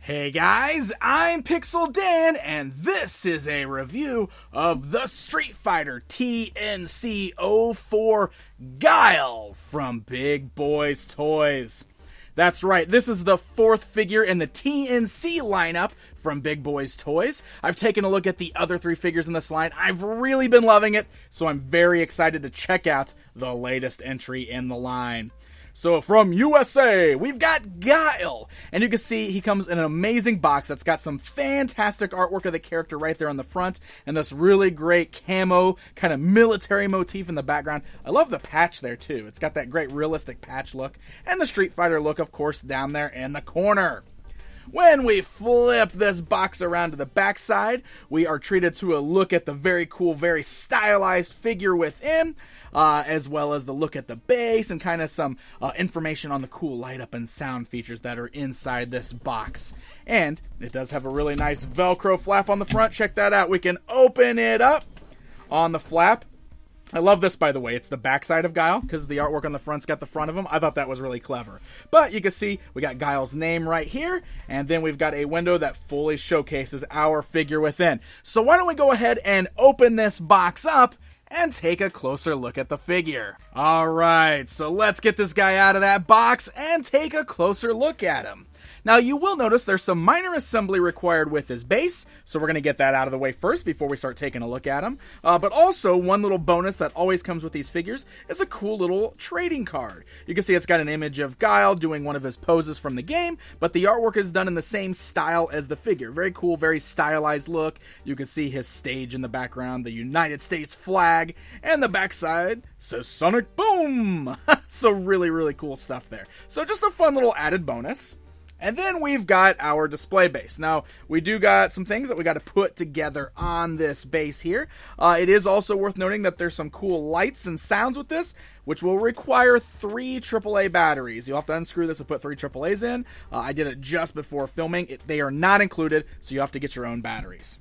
Hey guys, I'm Pixel Dan, and this is a review of the Street Fighter TNC-04 Guile from BigBoysToys. That's right, this is the fourth figure in the TNC lineup from BigBoysToys. I've taken a look at the other three figures in this line. I've really been loving it, so I'm very excited to check out the latest entry in the line. So from USA, we've got Guile, and you can see he comes in an amazing box that's got some fantastic artwork of the character right there on the front, and this really great camo, kind of military motif in the background. I love the patch there too. It's got that great realistic patch look, and the Street Fighter look, of course, down there in the corner. When we flip this box around to the backside, we are treated to a look at the very cool, very stylized figure within, as well as the look at the base and kind of some information on the cool light up and sound features that are inside this box. And it does have a really nice Velcro flap on the front. Check that out. We can open it up on the flap. I love this, by the way. It's the backside of Guile, because the artwork on the front's got the front of him. I thought that was really clever. But you can see we got Guile's name right here, and then we've got a window that fully showcases our figure within. So why don't we go ahead and open this box up and take a closer look at the figure. Alright, so let's get this guy out of that box and take a closer look at him. Now, you will notice there's some minor assembly required with his base, so we're going to get that out of the way first before we start taking a look at him. But also, one little bonus that always comes with these figures is a cool little trading card. You can see it's got an image of Guile doing one of his poses from the game, but the artwork is done in the same style as the figure. Very cool, very stylized look. You can see his stage in the background, the United States flag, and the backside says Sonic Boom! So really, really cool stuff there. So just a fun little added bonus. And then we've got our display base. Now, we do got some things that we got to put together on this base here. It is also worth noting that there's some cool lights and sounds with this, which will require 3 AAA batteries. You'll have to unscrew this and put 3 AAAs in. I did it just before filming. They are not included, so you have to get your own batteries.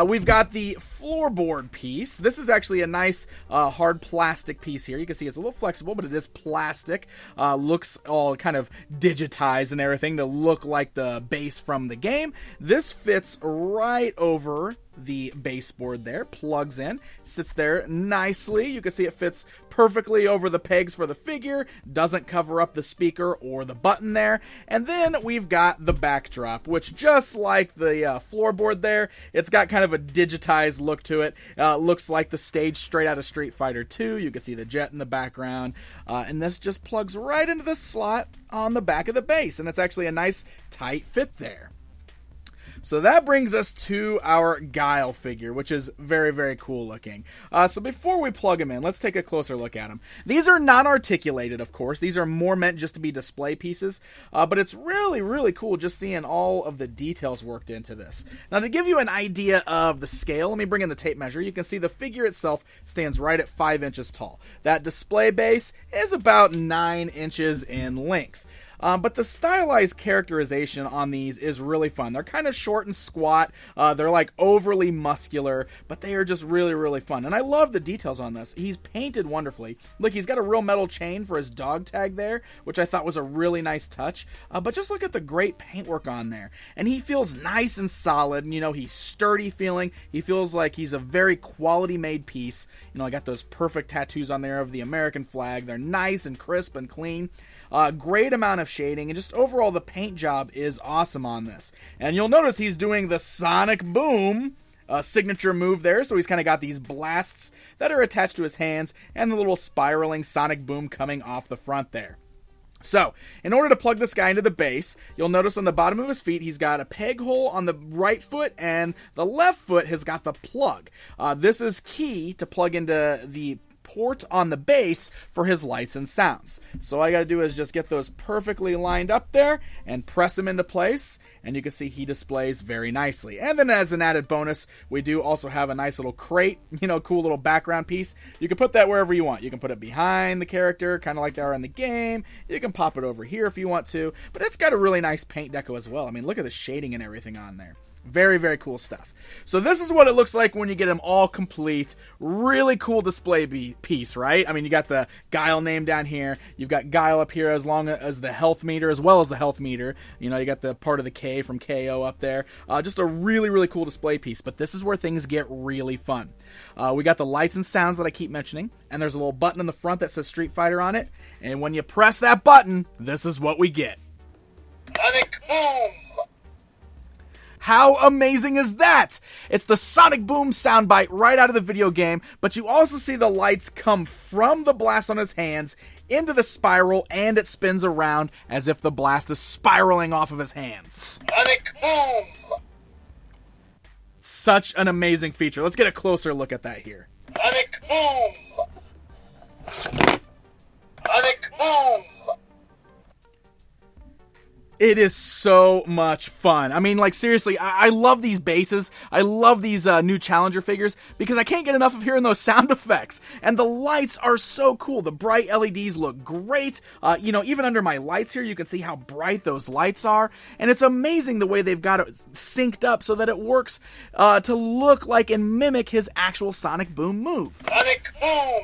We've got the floorboard piece. This is actually a nice hard plastic piece here. You can see it's a little flexible, but it is plastic. Looks all kind of digitized and everything to look like the base from the game. This fits right over the baseboard there, plugs in, sits there nicely. You can see it fits perfectly over the pegs for the figure, doesn't cover up the speaker or the button there. And then we've got the backdrop, which just like the floorboard there, it's got kind of a digitized look to it. Looks like the stage straight out of Street Fighter 2. You can see the jet in the background, and this just plugs right into the slot on the back of the base, and it's actually a nice tight fit there. So that brings us to our Guile figure, which is very, very cool looking. So before we plug him in, let's take a closer look at him. These are non-articulated, of course. These are more meant just to be display pieces. But it's really, really cool just seeing all of the details worked into this. Now, to give you an idea of the scale, let me bring in the tape measure. You can see the figure itself stands right at 5 inches tall. That display base is about 9 inches in length. But the stylized characterization on these is really fun. They're kind of short and squat. They're like overly muscular, but they are just really, really fun. And I love the details on this. He's painted wonderfully. Look, he's got a real metal chain for his dog tag there, which I thought was a really nice touch. But just look at the great paintwork on there. And he feels nice and solid. You know, he's sturdy feeling. He feels like he's a very quality made piece. You know, I got those perfect tattoos on there of the American flag. They're nice and crisp and clean. Great amount of shading, and just overall the paint job is awesome on this. And you'll notice he's doing the Sonic Boom signature move there, so he's kind of got these blasts that are attached to his hands and the little spiraling Sonic Boom coming off the front there. So, in order to plug this guy into the base, you'll notice on the bottom of his feet, he's got a peg hole on the right foot, and the left foot has got the plug. This is key to plug into the port on the base for his lights and sounds. So all I gotta do is just get those perfectly lined up there and press them into place, and you can see he displays very nicely. And then as an added bonus, we do also have a nice little crate, you know, cool little background piece. You can put that wherever you want. You can put it behind the character, kind of like they are in the game. You can pop it over here if you want to, but it's got a really nice paint deco as well. I mean, look at the shading and everything on there. Very, very cool stuff. So this is what it looks like when you get them all complete. Really cool display piece, right? I mean, you got the Guile name down here. You've got Guile up here as long as the health meter, as well as the health meter. You know, you got the part of the K from KO up there. Just a really, really cool display piece. But this is where things get really fun. We got the lights and sounds that I keep mentioning. And there's a little button in the front that says Street Fighter on it. And when you press that button, this is what we get. Sonic Boom! How amazing is that? It's the Sonic Boom soundbite right out of the video game, but you also see the lights come from the blast on his hands into the spiral, and it spins around as if the blast is spiraling off of his hands. Sonic Boom! Such an amazing feature. Let's get a closer look at that here. Sonic Boom! Sonic Boom! It is so much fun. I mean, like, seriously, I love these bases. I love these new Challenger figures because I can't get enough of hearing those sound effects. And the lights are so cool. The bright LEDs look great. You know, even under my lights here, you can see how bright those lights are. And it's amazing the way they've got it synced up so that it works to look like and mimic his actual Sonic Boom move. Sonic Boom!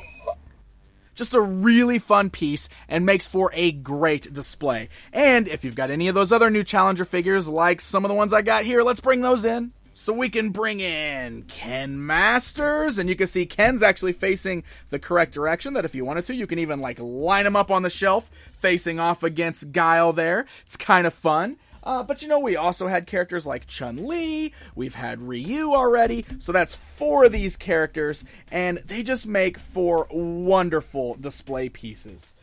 Just a really fun piece and makes for a great display. And if you've got any of those other new Challenger figures, like some of the ones I got here, let's bring those in. So we can bring in Ken Masters, and you can see Ken's actually facing the correct direction, that if you wanted to, you can even like line him up on the shelf, facing off against Guile there. It's kind of fun. But you know, we also had characters like Chun-Li, we've had Ryu already, so that's 4 of these characters, and they just make for wonderful display pieces.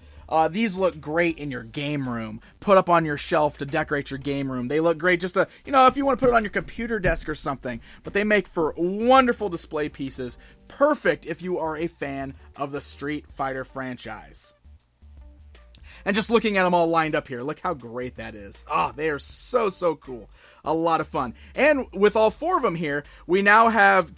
These look great in your game room, put up on your shelf to decorate your game room. They look great just to, you know, if you want to put it on your computer desk or something, but they make for wonderful display pieces, perfect if you are a fan of the Street Fighter franchise. And just looking at them all lined up here, look how great that is. They are so, so cool. A lot of fun. And with all 4 of them here, we now have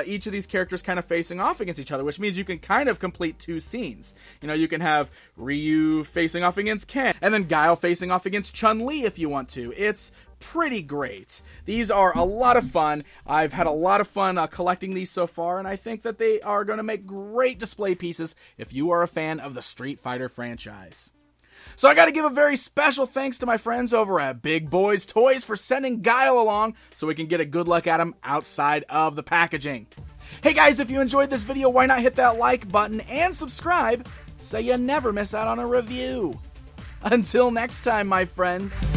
each of these characters kind of facing off against each other, which means you can kind of complete 2 scenes. You know, you can have Ryu facing off against Ken, and then Guile facing off against Chun-Li if you want to. It's pretty great. These are a lot of fun. I've had a lot of fun collecting these so far, and I think that they are going to make great display pieces if you are a fan of the Street Fighter franchise. So I got to give a very special thanks to my friends over at BigBoysToys for sending Guile along so we can get a good look at him outside of the packaging. Hey guys, if you enjoyed this video, why not hit that like button and subscribe so you never miss out on a review. Until next time, my friends.